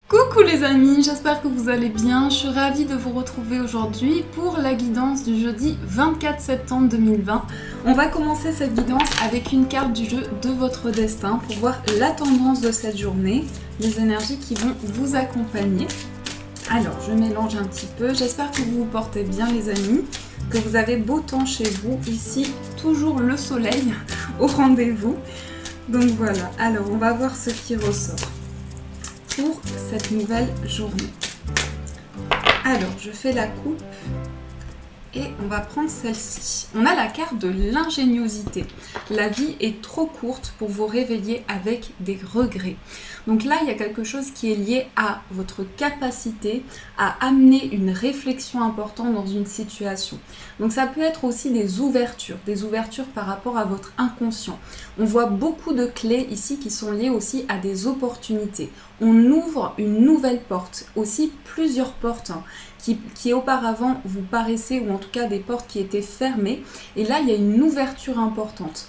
Coucou les amis, j'espère que vous allez bien. Je suis ravie de vous retrouver aujourd'hui pour la guidance du jeudi 24 septembre 2020. On va commencer cette guidance avec une carte du jeu de votre destin pour voir la tendance de cette journée, les énergies qui vont vous accompagner. Alors, je mélange un petit peu. J'espère que vous vous portez bien les amis, que vous avez beau temps chez vous. Ici, toujours le soleil au rendez-vous. Donc voilà, alors on va voir ce qui ressort pour cette nouvelle journée. Alors, je fais la coupe et on va prendre celle-ci. On a la carte de l'ingéniosité. La vie est trop courte pour vous réveiller avec des regrets. Donc là, il y a quelque chose qui est lié à votre capacité à amener une réflexion importante dans une situation. Donc ça peut être aussi des ouvertures par rapport à votre inconscient. On voit beaucoup de clés ici qui sont liées aussi à des opportunités. On ouvre une nouvelle porte, aussi plusieurs portes qui auparavant vous paraissaient, ou en tout cas des portes qui étaient fermées. Et là, il y a une ouverture importante.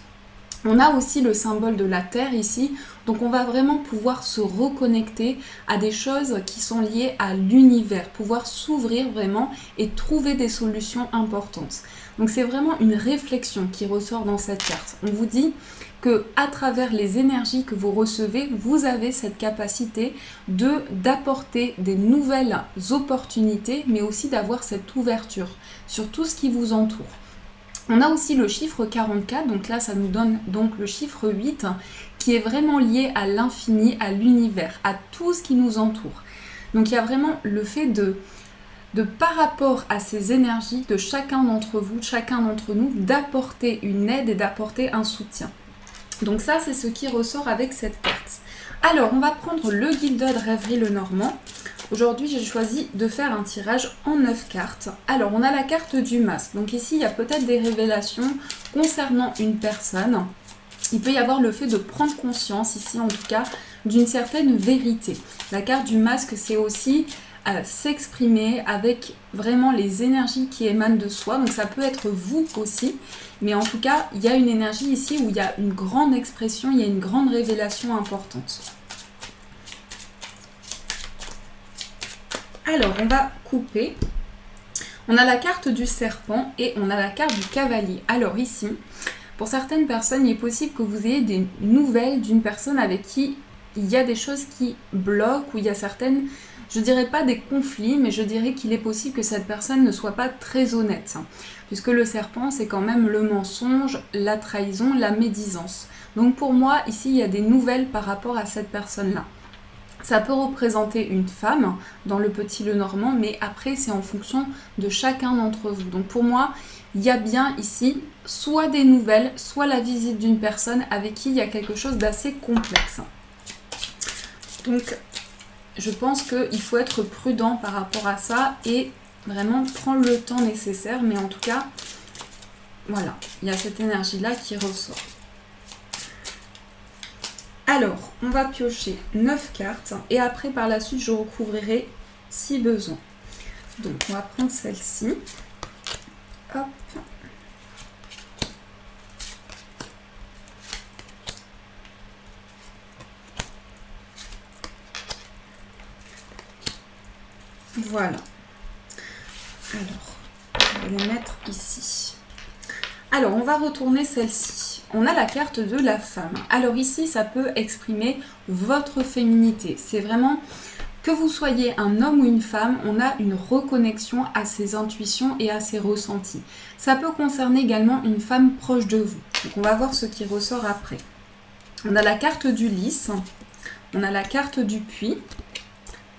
On a aussi le symbole de la Terre ici, donc on va vraiment pouvoir se reconnecter à des choses qui sont liées à l'univers, pouvoir s'ouvrir vraiment et trouver des solutions importantes. Donc c'est vraiment une réflexion qui ressort dans cette carte. On vous dit que à travers les énergies que vous recevez, vous avez cette capacité d'apporter des nouvelles opportunités, mais aussi d'avoir cette ouverture sur tout ce qui vous entoure. On a aussi le chiffre 44, donc là ça nous donne donc le chiffre 8 qui est vraiment lié à l'infini, à l'univers, à tout ce qui nous entoure. Donc il y a vraiment le fait de par rapport à ces énergies de chacun d'entre vous, chacun d'entre nous, d'apporter une aide et d'apporter un soutien. Donc ça c'est ce qui ressort avec cette carte. Alors on va prendre le Gilded Rêverie Lenormand. Aujourd'hui, j'ai choisi de faire un tirage en 9 cartes. Alors, on a la carte du masque. Donc ici, il y a peut-être des révélations concernant une personne. Il peut y avoir le fait de prendre conscience, ici en tout cas, d'une certaine vérité. La carte du masque, c'est aussi s'exprimer avec vraiment les énergies qui émanent de soi. Donc ça peut être vous aussi. Mais en tout cas, il y a une énergie ici où il y a une grande expression, il y a une grande révélation importante. Alors, on va couper. On a la carte du serpent et on a la carte du cavalier. Alors ici, pour certaines personnes, il est possible que vous ayez des nouvelles d'une personne avec qui il y a des choses qui bloquent, ou il y a certaines, je dirais pas des conflits, mais je dirais qu'il est possible que cette personne ne soit pas très honnête. Puisque le serpent, c'est quand même le mensonge, la trahison, la médisance. Donc pour moi, ici, il y a des nouvelles par rapport à cette personne-là. Ça peut représenter une femme dans le petit Lenormand, mais après c'est en fonction de chacun d'entre vous. Donc pour moi, il y a bien ici soit des nouvelles, soit la visite d'une personne avec qui il y a quelque chose d'assez complexe. Donc je pense qu'il faut être prudent par rapport à ça et vraiment prendre le temps nécessaire. Mais en tout cas, voilà, il y a cette énergie-là qui ressort. Alors, on va piocher 9 cartes et après par la suite je recouvrirai si besoin. Donc on va prendre celle-ci. Hop. Voilà. Alors, je vais les mettre ici. Alors, on va retourner celle-ci. On a la carte de la femme. Alors ici, ça peut exprimer votre féminité. C'est vraiment que vous soyez un homme ou une femme, on a une reconnexion à ses intuitions et à ses ressentis. Ça peut concerner également une femme proche de vous. Donc on va voir ce qui ressort après. On a la carte du lys, on a la carte du puits,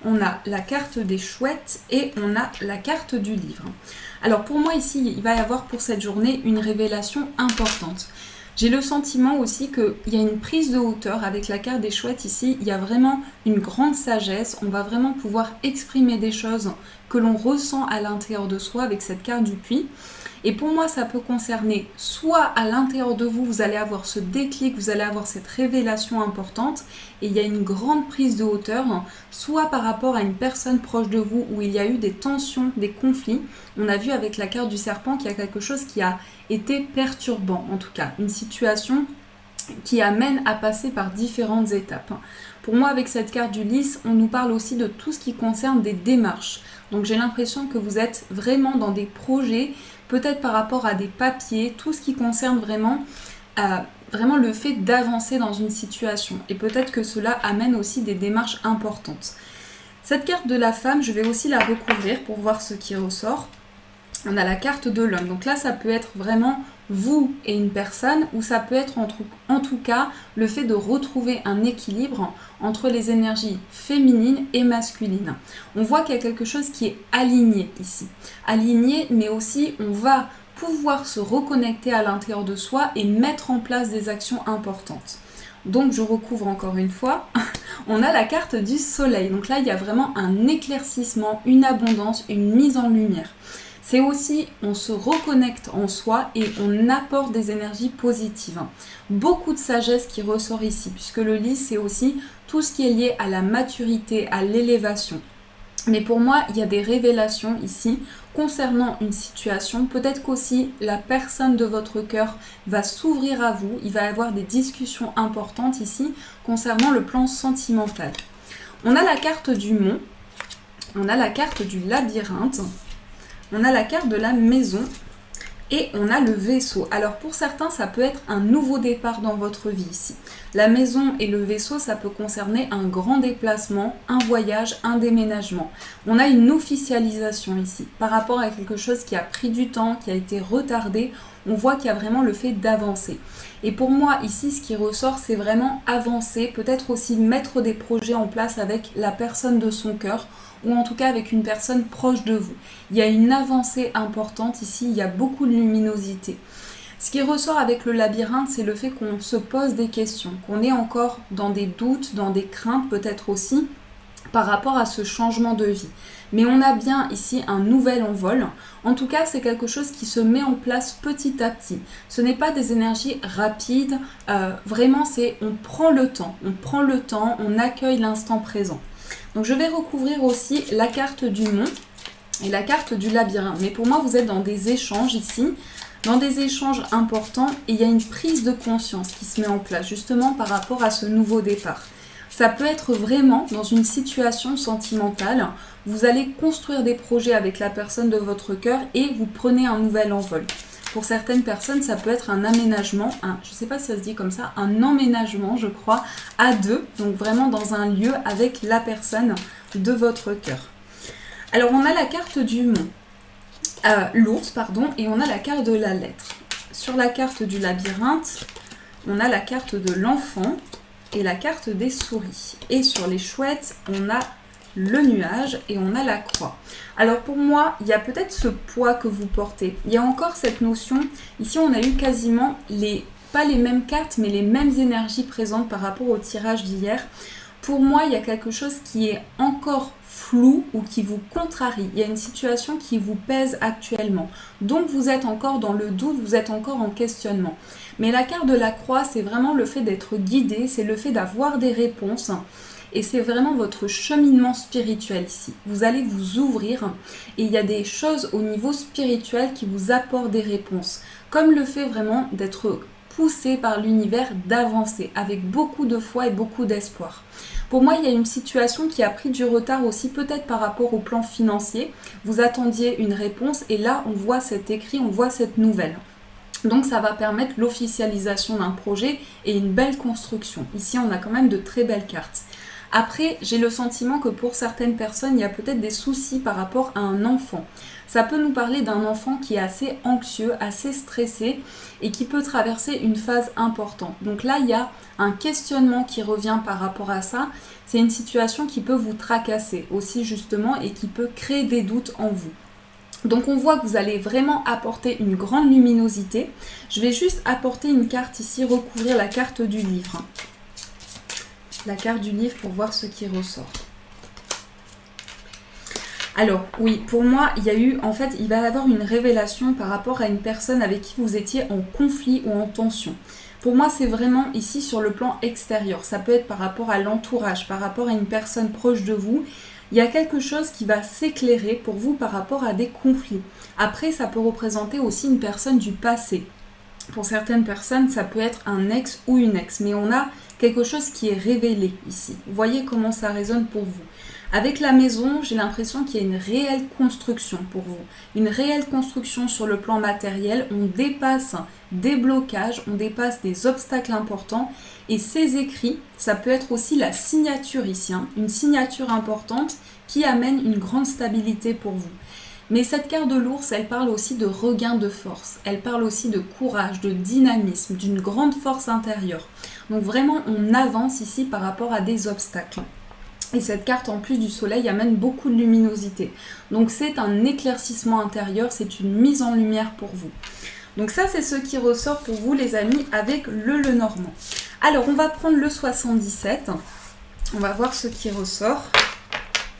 on a la carte des chouettes et on a la carte du livre. Alors pour moi ici, il va y avoir pour cette journée une révélation importante. J'ai le sentiment aussi qu'il y a une prise de hauteur avec la carte des chouettes ici. Il y a vraiment une grande sagesse. On va vraiment pouvoir exprimer des choses que l'on ressent à l'intérieur de soi avec cette carte du puits. Et pour moi, ça peut concerner soit à l'intérieur de vous, vous allez avoir ce déclic, vous allez avoir cette révélation importante et il y a une grande prise de hauteur, soit par rapport à une personne proche de vous où il y a eu des tensions, des conflits. On a vu avec la carte du serpent qu'il y a quelque chose qui a été perturbant, en tout cas, une situation qui amène à passer par différentes étapes. Pour moi, avec cette carte du lys, on nous parle aussi de tout ce qui concerne des démarches. Donc j'ai l'impression que vous êtes vraiment dans des projets, peut-être par rapport à des papiers, tout ce qui concerne vraiment le fait d'avancer dans une situation. Et peut-être que cela amène aussi des démarches importantes. Cette carte de la femme, je vais aussi la recouvrir pour voir ce qui ressort. On a la carte de l'homme. Donc là, ça peut être vraiment vous et une personne, ou ça peut être en tout cas le fait de retrouver un équilibre entre les énergies féminines et masculines. On voit qu'il y a quelque chose qui est aligné ici. Aligné, mais aussi on va pouvoir se reconnecter à l'intérieur de soi et mettre en place des actions importantes. Donc je recouvre encore une fois, on a la carte du soleil. Donc là, il y a vraiment un éclaircissement, une abondance, une mise en lumière. C'est aussi, on se reconnecte en soi et on apporte des énergies positives. Beaucoup de sagesse qui ressort ici, puisque le lys, c'est aussi tout ce qui est lié à la maturité, à l'élévation. Mais pour moi, il y a des révélations ici concernant une situation. Peut-être qu'aussi la personne de votre cœur va s'ouvrir à vous. Il va y avoir des discussions importantes ici concernant le plan sentimental. On a la carte du mont, on a la carte du labyrinthe, on a la carte de la maison et on a le vaisseau. Alors pour certains, ça peut être un nouveau départ dans votre vie ici. La maison et le vaisseau, ça peut concerner un grand déplacement, un voyage, un déménagement. On a une officialisation ici. Par rapport à quelque chose qui a pris du temps, qui a été retardé, on voit qu'il y a vraiment le fait d'avancer. Et pour moi, ici, ce qui ressort, c'est vraiment avancer, peut-être aussi mettre des projets en place avec la personne de son cœur, ou en tout cas avec une personne proche de vous. Il y a une avancée importante ici, il y a beaucoup de luminosité. Ce qui ressort avec le labyrinthe, c'est le fait qu'on se pose des questions, qu'on est encore dans des doutes, dans des craintes peut-être aussi, par rapport à ce changement de vie. Mais on a bien ici un nouvel envol. En tout cas, c'est quelque chose qui se met en place petit à petit. Ce n'est pas des énergies rapides, vraiment c'est on prend le temps, on accueille l'instant présent. Donc je vais recouvrir aussi la carte du mont et la carte du labyrinthe. Mais pour moi, vous êtes dans des échanges ici, dans des échanges importants et il y a une prise de conscience qui se met en place justement par rapport à ce nouveau départ. Ça peut être vraiment dans une situation sentimentale, vous allez construire des projets avec la personne de votre cœur et vous prenez un nouvel envol. Pour certaines personnes, ça peut être un aménagement, je ne sais pas si ça se dit comme ça, un emménagement, je crois, à deux, donc vraiment dans un lieu avec la personne de votre cœur. Alors, on a la carte du mont, l'ours, pardon, et on a la carte de la lettre. Sur la carte du labyrinthe, on a la carte de l'enfant et la carte des souris. Et sur les chouettes, on a le nuage et on a la croix. Alors pour moi, il y a peut-être ce poids que vous portez. Il y a encore cette notion, ici on a eu quasiment pas les mêmes cartes, mais les mêmes énergies présentes par rapport au tirage d'hier. Pour moi, il y a quelque chose qui est encore flou ou qui vous contrarie. Il y a une situation qui vous pèse actuellement. Donc vous êtes encore dans le doute, vous êtes encore en questionnement. Mais la carte de la croix, c'est vraiment le fait d'être guidé, c'est le fait d'avoir des réponses. Et c'est vraiment votre cheminement spirituel ici. Vous allez vous ouvrir et il y a des choses au niveau spirituel qui vous apportent des réponses. Comme le fait vraiment d'être poussé par l'univers, d'avancer avec beaucoup de foi et beaucoup d'espoir. Pour moi, il y a une situation qui a pris du retard aussi, peut-être par rapport au plan financier. Vous attendiez une réponse et là, on voit cet écrit, on voit cette nouvelle. Donc ça va permettre l'officialisation d'un projet et une belle construction. Ici, on a quand même de très belles cartes. Après, j'ai le sentiment que pour certaines personnes, il y a peut-être des soucis par rapport à un enfant. Ça peut nous parler d'un enfant qui est assez anxieux, assez stressé et qui peut traverser une phase importante. Donc là, il y a un questionnement qui revient par rapport à ça. C'est une situation qui peut vous tracasser aussi justement et qui peut créer des doutes en vous. Donc on voit que vous allez vraiment apporter une grande luminosité. Je vais juste apporter une carte ici, recouvrir la carte du livre. La carte du livre pour voir ce qui ressort. Alors oui, pour moi, il va y avoir une révélation par rapport à une personne avec qui vous étiez en conflit ou en tension. Pour moi, c'est vraiment ici sur le plan extérieur. Ça peut être par rapport à l'entourage, par rapport à une personne proche de vous. Il y a quelque chose qui va s'éclairer pour vous par rapport à des conflits. Après, ça peut représenter aussi une personne du passé. Pour certaines personnes, ça peut être un ex ou une ex, mais on a quelque chose qui est révélé ici. Vous voyez comment ça résonne pour vous. Avec la maison, j'ai l'impression qu'il y a une réelle construction pour vous. Une réelle construction sur le plan matériel. On dépasse des blocages, on dépasse des obstacles importants. Et ces écrits, ça peut être aussi la signature ici. Une signature importante qui amène une grande stabilité pour vous. Mais cette carte de l'ours, elle parle aussi de regain de force. Elle parle aussi de courage, de dynamisme, d'une grande force intérieure. Donc vraiment, on avance ici par rapport à des obstacles. Et cette carte, en plus du soleil, amène beaucoup de luminosité. Donc c'est un éclaircissement intérieur, c'est une mise en lumière pour vous. Donc ça, c'est ce qui ressort pour vous, les amis, avec le Lenormand. Alors, on va prendre le 77. On va voir ce qui ressort.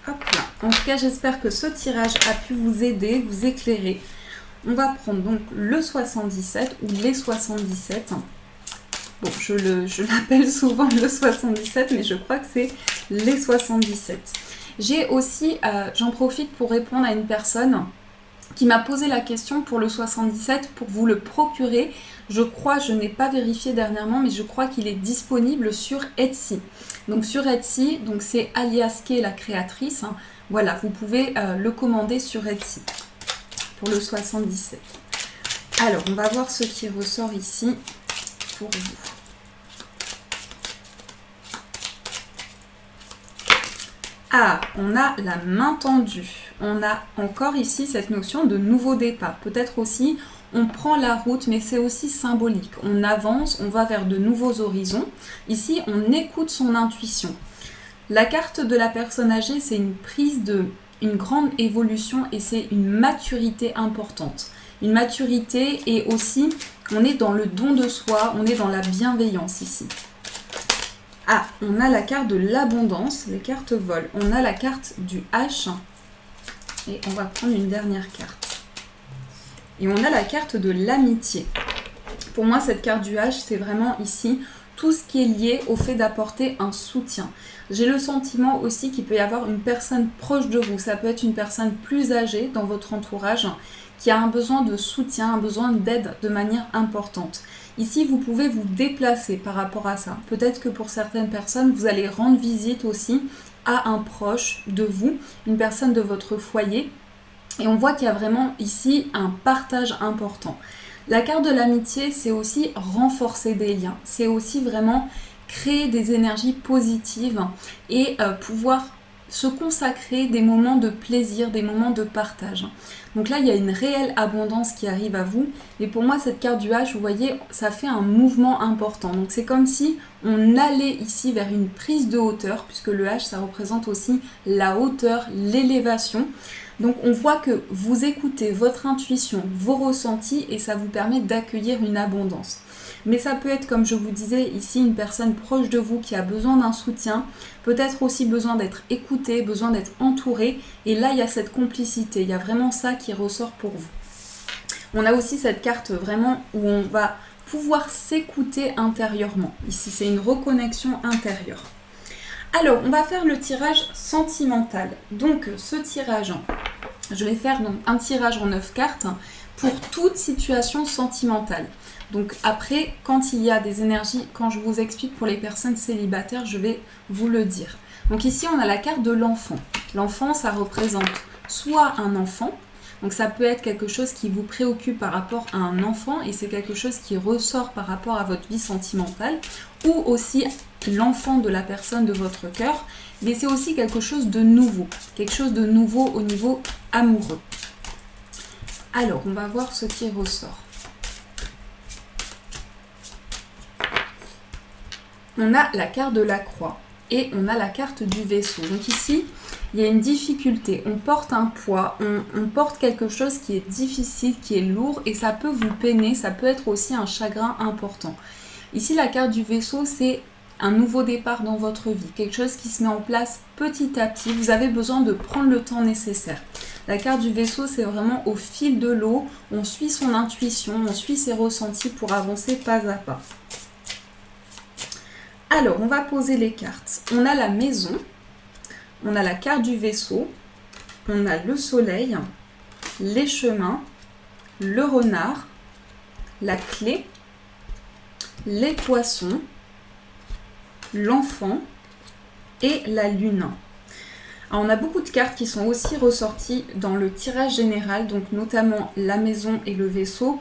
Hop là. En tout cas, j'espère que ce tirage a pu vous aider, vous éclairer. On va prendre donc le 77 ou les 77. Bon, je l'appelle souvent le 77, mais je crois que c'est les 77. J'ai aussi, j'en profite pour répondre à une personne qui m'a posé la question pour le 77, pour vous le procurer. Je crois, je n'ai pas vérifié dernièrement, mais je crois qu'il est disponible sur Etsy. Donc sur Etsy, donc c'est Aliaske la créatrice. Hein. Voilà, vous pouvez le commander sur Etsy pour le 77. Alors, on va voir ce qui ressort ici pour vous. Ah, on a la main tendue. On a encore ici cette notion de nouveau départ. Peut-être aussi, on prend la route, mais c'est aussi symbolique. On avance, on va vers de nouveaux horizons. Ici, on écoute son intuition. La carte de la personne âgée, c'est une grande évolution et c'est une maturité importante. Une maturité et aussi, on est dans le don de soi, on est dans la bienveillance ici. Ah, on a la carte de l'abondance, les cartes volent. On a la carte du H. Et on va prendre une dernière carte. Et on a la carte de l'amitié. Pour moi, cette carte du H, c'est vraiment ici tout ce qui est lié au fait d'apporter un soutien. J'ai le sentiment aussi qu'il peut y avoir une personne proche de vous. Ça peut être une personne plus âgée dans votre entourage qui a un besoin de soutien, un besoin d'aide de manière importante. Ici, vous pouvez vous déplacer par rapport à ça. Peut-être que pour certaines personnes, vous allez rendre visite aussi à un proche de vous, une personne de votre foyer. Et on voit qu'il y a vraiment ici un partage important. La carte de l'amitié, c'est aussi renforcer des liens. C'est aussi vraiment créer des énergies positives et pouvoir se consacrer des moments de plaisir, des moments de partage. Donc là, il y a une réelle abondance qui arrive à vous. Et pour moi, cette carte du H, vous voyez, ça fait un mouvement important. Donc c'est comme si on allait ici vers une prise de hauteur, puisque le H, ça représente aussi la hauteur, l'élévation. Donc on voit que vous écoutez votre intuition, vos ressentis, et ça vous permet d'accueillir une abondance. Mais ça peut être, comme je vous disais ici, une personne proche de vous qui a besoin d'un soutien, peut-être aussi besoin d'être écouté, besoin d'être entouré. Et là, il y a cette complicité, il y a vraiment ça qui ressort pour vous. On a aussi cette carte vraiment où on va pouvoir s'écouter intérieurement. Ici, c'est une reconnexion intérieure. Alors, on va faire le tirage sentimental. Donc, ce tirage, je vais faire donc un tirage en 9 cartes pour toute situation sentimentale. Donc après, quand il y a des énergies, quand je vous explique pour les personnes célibataires, je vais vous le dire. Donc ici, on a la carte de l'enfant. L'enfant, ça représente soit un enfant, donc ça peut être quelque chose qui vous préoccupe par rapport à un enfant et c'est quelque chose qui ressort par rapport à votre vie sentimentale, ou aussi l'enfant de la personne de votre cœur, mais c'est aussi quelque chose de nouveau au niveau amoureux. Alors, on va voir ce qui ressort. On a la carte de la croix et on a la carte du vaisseau. Donc ici, il y a une difficulté. On porte un poids, on porte quelque chose qui est difficile, qui est lourd et ça peut vous peiner, ça peut être aussi un chagrin important. Ici, la carte du vaisseau, c'est un nouveau départ dans votre vie, quelque chose qui se met en place petit à petit. Vous avez besoin de prendre le temps nécessaire. La carte du vaisseau, c'est vraiment au fil de l'eau. On suit son intuition, on suit ses ressentis pour avancer pas à pas. Alors, on va poser les cartes. On a la maison, on a la carte du vaisseau, on a le soleil, les chemins, le renard, la clé les poissons, l'enfant et la lune. Alors, on a beaucoup de cartes qui sont aussi ressorties dans le tirage général, donc notamment la maison et le vaisseau.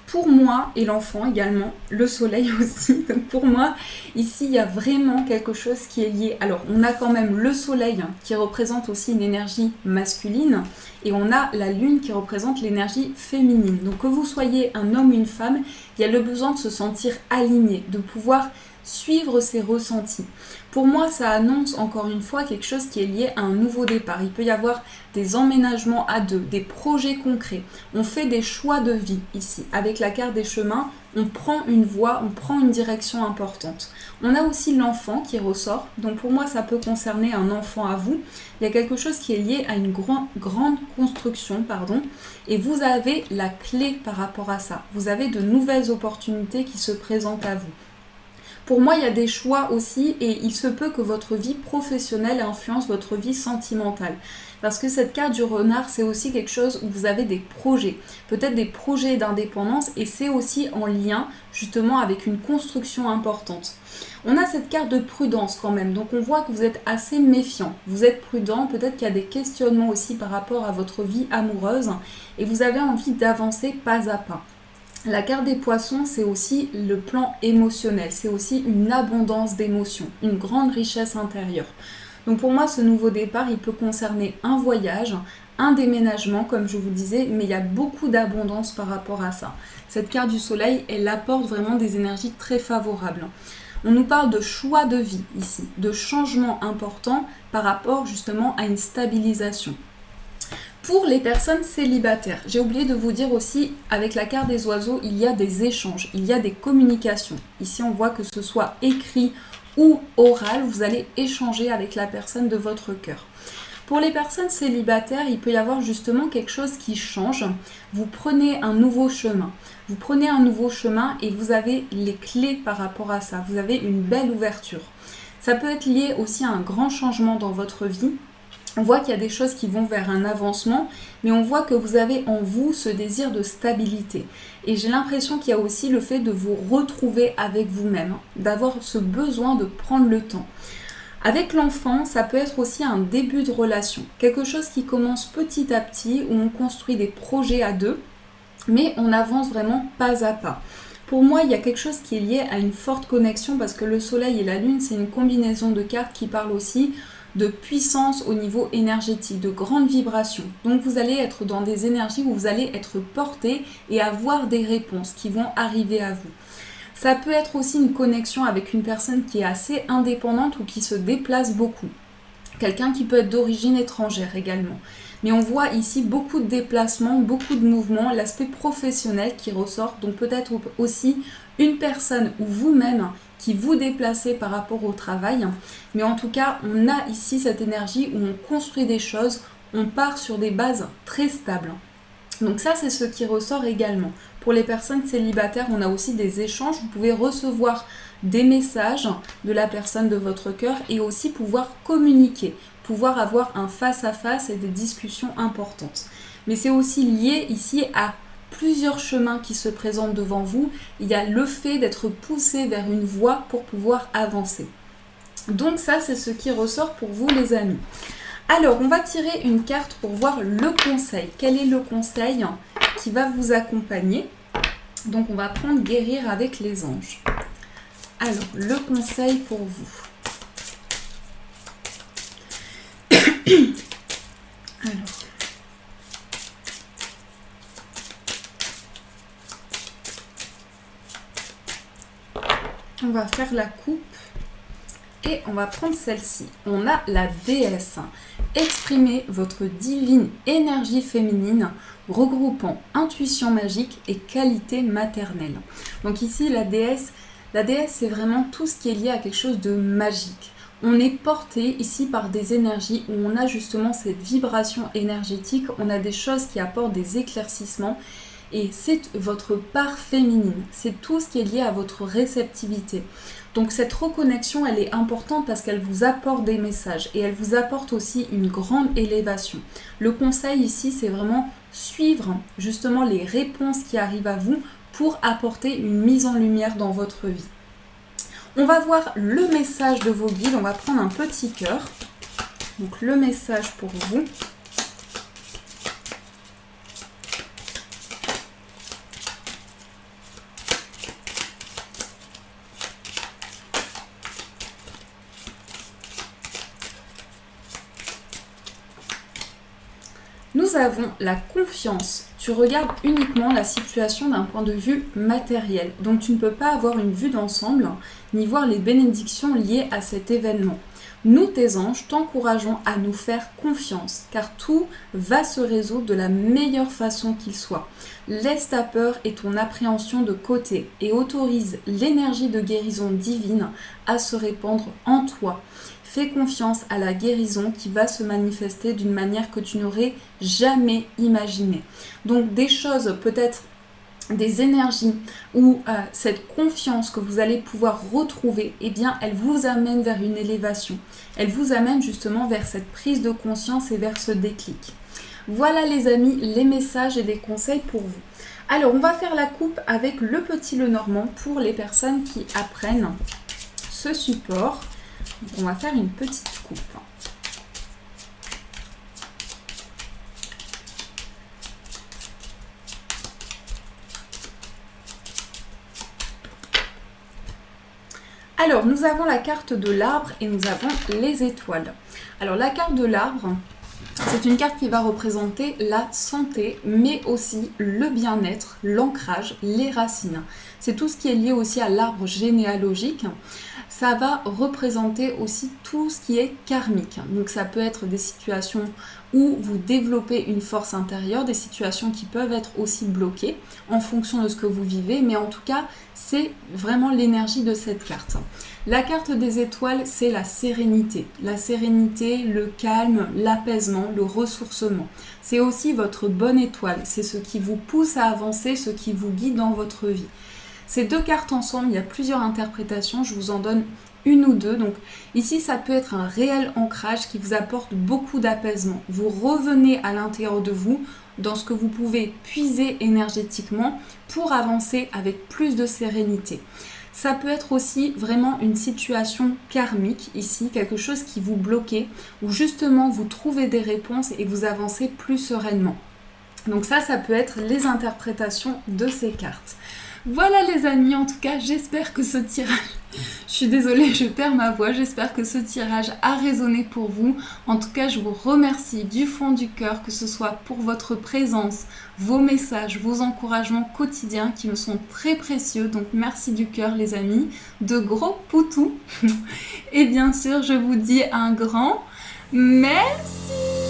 Pour moi, et l'enfant également, le soleil aussi. Donc pour moi, ici, il y a vraiment quelque chose qui est lié. Alors, on a quand même le soleil qui représente aussi une énergie masculine et on a la lune qui représente l'énergie féminine. Donc que vous soyez un homme ou une femme, il y a le besoin de se sentir aligné, de pouvoir suivre ses ressentis. Pour moi, ça annonce encore une fois quelque chose qui est lié à un nouveau départ. Il peut y avoir des emménagements à deux, des projets concrets. On fait des choix de vie ici. Avec la carte des chemins, on prend une voie, on prend une direction importante. On a aussi l'enfant qui ressort. Donc pour moi, ça peut concerner un enfant à vous. Il y a quelque chose qui est lié à une grande construction, et vous avez la clé par rapport à ça. Vous avez de nouvelles opportunités qui se présentent à vous. Pour moi, il y a des choix aussi et il se peut que votre vie professionnelle influence votre vie sentimentale. Parce que cette carte du renard, c'est aussi quelque chose où vous avez des projets, peut-être des projets d'indépendance et c'est aussi en lien justement avec une construction importante. On a cette carte de prudence quand même, donc on voit que vous êtes assez méfiant, vous êtes prudent, peut-être qu'il y a des questionnements aussi par rapport à votre vie amoureuse et vous avez envie d'avancer pas à pas. La carte des poissons, c'est aussi le plan émotionnel, c'est aussi une abondance d'émotions, une grande richesse intérieure. Donc pour moi, ce nouveau départ, il peut concerner un voyage, un déménagement, comme je vous disais, mais il y a beaucoup d'abondance par rapport à ça. Cette carte du soleil, elle apporte vraiment des énergies très favorables. On nous parle de choix de vie ici, de changements importants par rapport justement à une stabilisation. Pour les personnes célibataires, j'ai oublié de vous dire aussi, avec la carte des oiseaux, il y a des échanges, il y a des communications. Ici, on voit que ce soit écrit ou oral, vous allez échanger avec la personne de votre cœur. Pour les personnes célibataires, il peut y avoir justement quelque chose qui change. Vous prenez un nouveau chemin. Vous prenez un nouveau chemin et vous avez les clés par rapport à ça. Vous avez une belle ouverture. Ça peut être lié aussi à un grand changement dans votre vie. On voit qu'il y a des choses qui vont vers un avancement, mais on voit que vous avez en vous ce désir de stabilité. Et j'ai l'impression qu'il y a aussi le fait de vous retrouver avec vous-même, d'avoir ce besoin de prendre le temps. Avec l'enfant, ça peut être aussi un début de relation, quelque chose qui commence petit à petit, où on construit des projets à deux, mais on avance vraiment pas à pas. Pour moi, il y a quelque chose qui est lié à une forte connexion, parce que le soleil et la lune, c'est une combinaison de cartes qui parle aussi de puissance au niveau énergétique, de grandes vibrations. Donc vous allez être dans des énergies où vous allez être porté et avoir des réponses qui vont arriver à vous. Ça peut être aussi une connexion avec une personne qui est assez indépendante ou qui se déplace beaucoup. Quelqu'un qui peut être d'origine étrangère également. Mais on voit ici beaucoup de déplacements, beaucoup de mouvements, l'aspect professionnel qui ressort. Donc peut-être aussi une personne ou vous-même qui vous déplacez par rapport au travail. Mais en tout cas, on a ici cette énergie où on construit des choses, on part sur des bases très stables. Donc ça, c'est ce qui ressort également. Pour les personnes célibataires, on a aussi des échanges. Vous pouvez recevoir des messages de la personne de votre cœur et aussi pouvoir communiquer, pouvoir avoir un face-à-face et des discussions importantes. Mais c'est aussi lié ici à plusieurs chemins qui se présentent devant vous. Il y a le fait d'être poussé vers une voie pour pouvoir avancer. Donc ça, c'est ce qui ressort pour vous, les amis. Alors, on va tirer une carte pour voir le conseil. Quel est le conseil qui va vous accompagner? Donc, on va prendre guérir avec les anges. Alors, le conseil pour vous. Alors. On va faire la coupe et on va prendre celle-ci. On a la déesse. Exprimez votre divine énergie féminine regroupant intuition magique et qualité maternelle. Donc ici, la déesse, c'est vraiment tout ce qui est lié à quelque chose de magique. On est porté ici par des énergies où on a justement cette vibration énergétique, on a des choses qui apportent des éclaircissements. Et c'est votre part féminine, c'est tout ce qui est lié à votre réceptivité. Donc cette reconnexion, elle est importante parce qu'elle vous apporte des messages et elle vous apporte aussi une grande élévation. Le conseil ici, c'est vraiment suivre justement les réponses qui arrivent à vous pour apporter une mise en lumière dans votre vie. On va voir le message de vos guides, on va prendre un petit cœur. Donc le message pour vous. Nous avons la confiance. Tu regardes uniquement la situation d'un point de vue matériel. Donc tu ne peux pas avoir une vue d'ensemble, ni voir les bénédictions liées à cet événement. Nous, tes anges, t'encourageons à nous faire confiance, car tout va se résoudre de la meilleure façon qu'il soit. Laisse ta peur et ton appréhension de côté et autorise l'énergie de guérison divine à se répandre en toi. Fais confiance à la guérison qui va se manifester d'une manière que tu n'aurais jamais imaginée. Donc des choses peut-être des énergies ou cette confiance que vous allez pouvoir retrouver, eh bien, elle vous amène vers une élévation. Elle vous amène justement vers cette prise de conscience et vers ce déclic. Voilà les amis, les messages et les conseils pour vous. Alors, on va faire la coupe avec le petit Lenormand pour les personnes qui apprennent ce support. Donc, on va faire une petite coupe. Alors, nous avons la carte de l'arbre et nous avons les étoiles. Alors, la carte de l'arbre, c'est une carte qui va représenter la santé, mais aussi le bien-être, l'ancrage, les racines. C'est tout ce qui est lié aussi à l'arbre généalogique. Ça va représenter aussi tout ce qui est karmique. Donc ça peut être des situations où vous développez une force intérieure, des situations qui peuvent être aussi bloquées en fonction de ce que vous vivez, mais en tout cas, c'est vraiment l'énergie de cette carte. La carte des étoiles, c'est la sérénité. La sérénité, le calme, l'apaisement, le ressourcement. C'est aussi votre bonne étoile. C'est ce qui vous pousse à avancer, ce qui vous guide dans votre vie. Ces deux cartes ensemble, il y a plusieurs interprétations, je vous en donne une ou deux. Donc ici, ça peut être un réel ancrage qui vous apporte beaucoup d'apaisement. Vous revenez à l'intérieur de vous, dans ce que vous pouvez puiser énergétiquement pour avancer avec plus de sérénité. Ça peut être aussi vraiment une situation karmique ici, quelque chose qui vous bloquait, où justement vous trouvez des réponses et vous avancez plus sereinement. Donc ça peut être les interprétations de ces cartes. Voilà les amis, en tout cas j'espère que ce tirage, je suis désolée je perds ma voix, j'espère que ce tirage a résonné pour vous. En tout cas je vous remercie du fond du cœur, que ce soit pour votre présence, vos messages, vos encouragements quotidiens qui me sont très précieux. Donc merci du cœur les amis, de gros poutous. Et bien sûr je vous dis un grand merci.